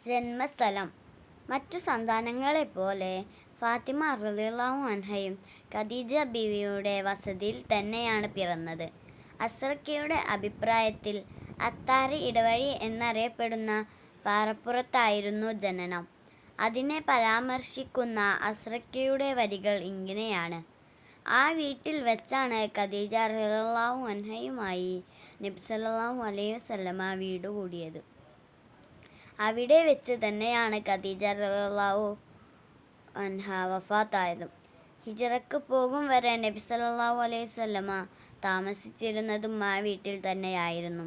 ജന്മസ്ഥലം. മറ്റു സന്താനങ്ങളെപ്പോലെ ഫാത്തിമ റളിയല്ലാഹു അൻഹയും ഖദീജ ബീവിയുടെ വസതിയിൽ തന്നെയാണ് പിറന്നത്. അസ്രക്കയുടെ അഭിപ്രായത്തിൽ അത്താരി ഇടവഴി എന്നറിയപ്പെടുന്ന പാറപ്പുറത്തായിരുന്നു ജനനം. അതിനെ പരാമർശിക്കുന്ന അസ്രക്കയുടെ വരികൾ ഇങ്ങനെയാണ്: ആ വീട്ടിൽ വെച്ചാണ് ഖദീജ റളിയല്ലാഹു അൻഹയുമായി നബി സല്ലല്ലാഹു അലൈഹി വസല്ലമ വീടുകൂടിയത്. അവിടെ വെച്ച് തന്നെയാണ് ഖദീജ റളിയല്ലാഹു അൻഹ വഫാത്തായതും. ഹിജ്റക്ക് പോകും വരെ നബി സല്ലല്ലാഹു അലൈഹി വസല്ലമ താമസിച്ചിരുന്നതും ആ വീട്ടിൽ തന്നെയായിരുന്നു.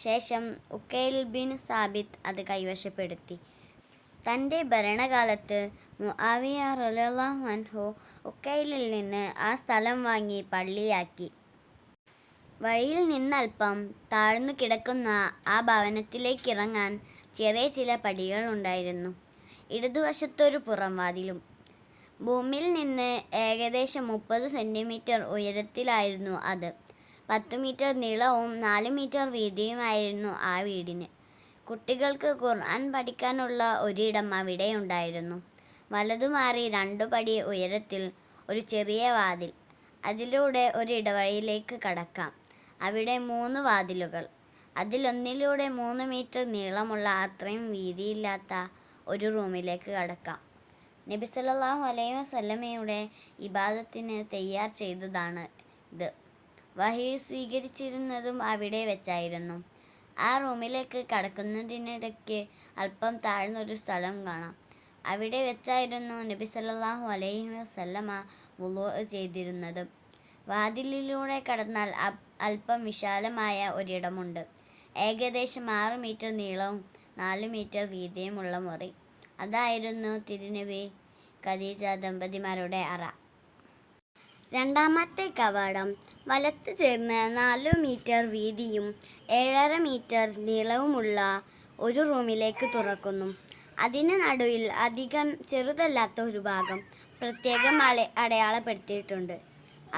ശേഷം ഉഖൈൽ ബിൻ സാബിത്ത് അത് കൈവശപ്പെടുത്തി. തൻ്റെ ഭരണകാലത്ത് മുആവിയ റളിയല്ലാഹു അൻഹു ഉഖൈലിൽ നിന്ന് ആ സ്ഥലം വാങ്ങി പള്ളിയാക്കി. വഴിയിൽ നിന്നല്പം താഴ്ന്നു കിടക്കുന്ന ആ ഭവനത്തിലേക്കിറങ്ങാൻ ചെറിയ ചില പടികൾ ഉണ്ടായിരുന്നു. ഇടതുവശത്തൊരു പുറംവാതിലും. ഭൂമിയിൽ നിന്ന് ഏകദേശം 30 സെന്റിമീറ്റർ ഉയരത്തിലായിരുന്നു അത്. 10 മീറ്റർ നീളവും 4 മീറ്റർ വീതിയുമായിരുന്നു ആ വീടിന്. കുട്ടികൾക്ക് ഖുർആൻ പഠിക്കാനുള്ള ഒരിടം അവിടെയുണ്ടായിരുന്നു. വലതുമാറി 2 പടി ഉയരത്തിൽ ഒരു ചെറിയ വാതിൽ. അതിലൂടെ ഒരു ഇടവഴിയിലേക്ക് കടക്കാം. അവിടെ 3 വാതിലുകൾ. അതിലൊന്നിലൂടെ 3 മീറ്റർ നീളമുള്ള അത്രയും വീതിയില്ലാത്ത ഒരു റൂമിലേക്ക് കടക്കാം. നബി സല്ലല്ലാഹു അലൈഹി വസല്ലമയുടെ ഇബാദത്തിന് തയ്യാർ ചെയ്തതാണ് ഇത്. വഹി സ്വീകരിച്ചിരുന്നതും അവിടെ വെച്ചായിരുന്നു. ആ റൂമിലേക്ക് കടക്കുന്നതിനിടയ്ക്ക് അല്പം താഴ്ന്നൊരു സ്ഥലം കാണാം. അവിടെ വെച്ചായിരുന്നു നബി സല്ലല്ലാഹു അലൈഹി വസല്ലമ വുളൂ ചെയ്തിരുന്നത്. വാതിലിലൂടെ കടന്നാൽ അല്പം വിശാലമായ ഒരിടമുണ്ട്. ഏകദേശം 6 മീറ്റർ നീളവും 4 മീറ്റർ വീതിയുമുള്ള മുറി. അതായിരുന്നു തിരുനബി ഖദീജ ദമ്പതിമാരുടെ അറ. രണ്ടാമത്തെ കവാടം വലത്ത് ചേർന്ന് 4 മീറ്റർ വീതിയും 7.5 മീറ്റർ നീളവുമുള്ള ഒരു റൂമിലേക്ക് തുറക്കുന്നു. അതിന് നടുവിൽ അധികം ചെറുതല്ലാത്ത ഒരു ഭാഗം പ്രത്യേകം അടയാളപ്പെടുത്തിയിട്ടുണ്ട്.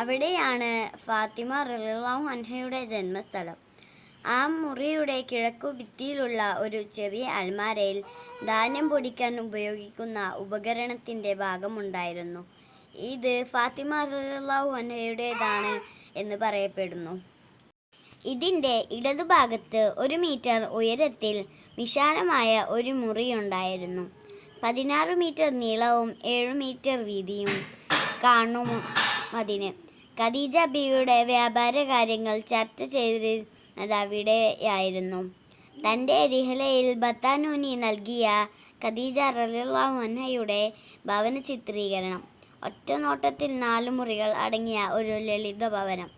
അവിടെയാണ് ഫാത്തിമ റളിയല്ലാഹു അൻഹയുടെ ജന്മസ്ഥലം. ആ മുറിയുടെ കിഴക്കുഭിത്തിയിലുള്ള ഒരു ചെറിയ അൽമാരയിൽ ധാന്യം പൊടിക്കാൻ ഉപയോഗിക്കുന്ന ഉപകരണത്തിൻ്റെ ഭാഗമുണ്ടായിരുന്നു. ഇത് ഫാത്തിമ റളിയല്ലാഹു അൻഹയുടേതാണ് എന്ന് പറയപ്പെടുന്നു. ഇതിൻ്റെ ഇടതുഭാഗത്ത് 1 മീറ്റർ ഉയരത്തിൽ വിശാലമായ ഒരു മുറിയുണ്ടായിരുന്നു. 16 മീറ്റർ നീളവും 7 മീറ്റർ വീതിയും കാണുമതിന്. ഖദീജ ബീവിയുടെ വ്യാപാര കാര്യങ്ങൾ ചർച്ച ചെയ്തിരുന്നത് അവിടെയായിരുന്നു. തൻ്റെ റിഹ്ലയിൽ ബത്താനൂനി നൽകിയ ഖദീജ റളിയല്ലാഹു അൻഹയുടെ ഭവന ചിത്രീകരണം. ഒറ്റനോട്ടത്തിൽ 4 മുറികൾ അടങ്ങിയ ഒരു ലളിത ഭവനം.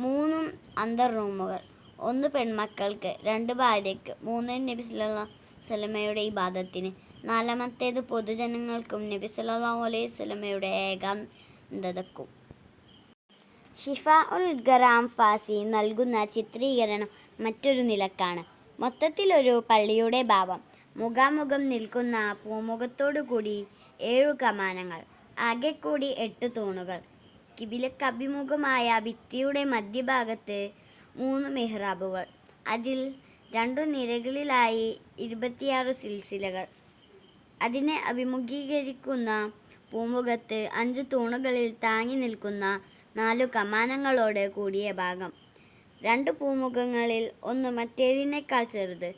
3 അന്തർറൂമുകൾ. 1 പെൺമക്കൾക്ക്, 2 ഭാര്യയ്ക്ക്, 3 നബി സല്ലല്ലാഹു അലൈഹി വസല്ലമയുടെ ഇബാദത്തിന്, 4-മത്തേത് പൊതുജനങ്ങൾക്കും നബി സല്ലല്ലാഹു അലൈഹി വസല്ലമയുടെ ഏകാന്തതക്കും. ഷിഫാഉൽ ഗറാം ഫാസി നൽകുന്ന ചിത്രീകരണം മറ്റൊരു നിലക്കാണ്. മൊത്തത്തിലൊരു പള്ളിയുടെ ഭാവം. മുഖാമുഖം നിൽക്കുന്ന പൂമുഖത്തോടുകൂടി 7 കമാനങ്ങൾ. ആകെക്കൂടി 8 തൂണുകൾ. കിബിലക്കഭിമുഖമായ ഭിത്തിയുടെ മധ്യഭാഗത്ത് 3 മിഹ്റാബുകൾ. അതിൽ 2 നിരകളിലായി 26 സിൽസിലകൾ. അതിനെ അഭിമുഖീകരിക്കുന്ന പൂമുഖത്ത് 5 തൂണുകളിൽ താങ്ങി നിൽക്കുന്ന 4 കമാനങ്ങളോട് കൂടിയ ഭാഗം. 2 പൂമുഖങ്ങളിൽ ഒന്ന് മറ്റേതിനേക്കാൾ ചെറുത്.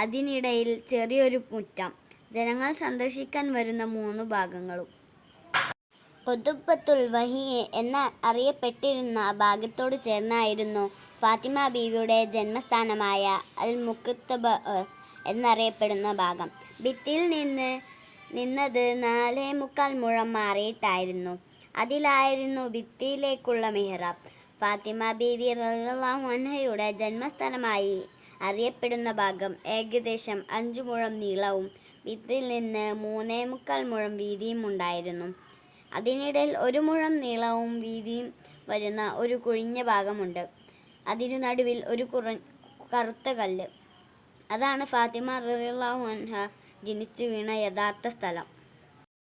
അതിനിടയിൽ ചെറിയൊരു മുറ്റം. ജനങ്ങൾ സന്ദർശിക്കാൻ വരുന്ന 3 ഭാഗങ്ങളും. ഖുതുബത്തുൽ വഹി എന്ന് അറിയപ്പെട്ടിരുന്ന ഭാഗത്തോട് ചേർന്നായിരുന്നു ഫാത്തിമ ബീവിയുടെ ജന്മസ്ഥാനമായ അൽ മുക്തബ എന്നറിയപ്പെടുന്ന ഭാഗം. ഭിത്തിയിൽ നിന്നത് 4.25 മുഴം മാറിയിട്ടായിരുന്നു. അതിലായിരുന്നു ഭിത്തിയിലേക്കുള്ള മിഹ്റാബ്. ഫാത്തിമ ബീവി റളിയല്ലാഹു അൻഹയുടെ ജന്മസ്ഥലമായി അറിയപ്പെടുന്ന ഭാഗം ഏകദേശം 5 മുഴം നീളവും ഭിത്തിയിൽ നിന്ന് 3.25 മുഴം വീതിയും ഉണ്ടായിരുന്നു. അതിനിടയിൽ 1 മുഴം നീളവും വീതിയും വരുന്ന ഒരു കുഴിഞ്ഞ ഭാഗമുണ്ട്. അതിനു നടുവിൽ ഒരു കറുത്ത കല്ല്. അതാണ് ഫാത്തിമ റളിയല്ലാഹു അൻഹ ജനിച്ചു വീണ യഥാർത്ഥ സ്ഥലം.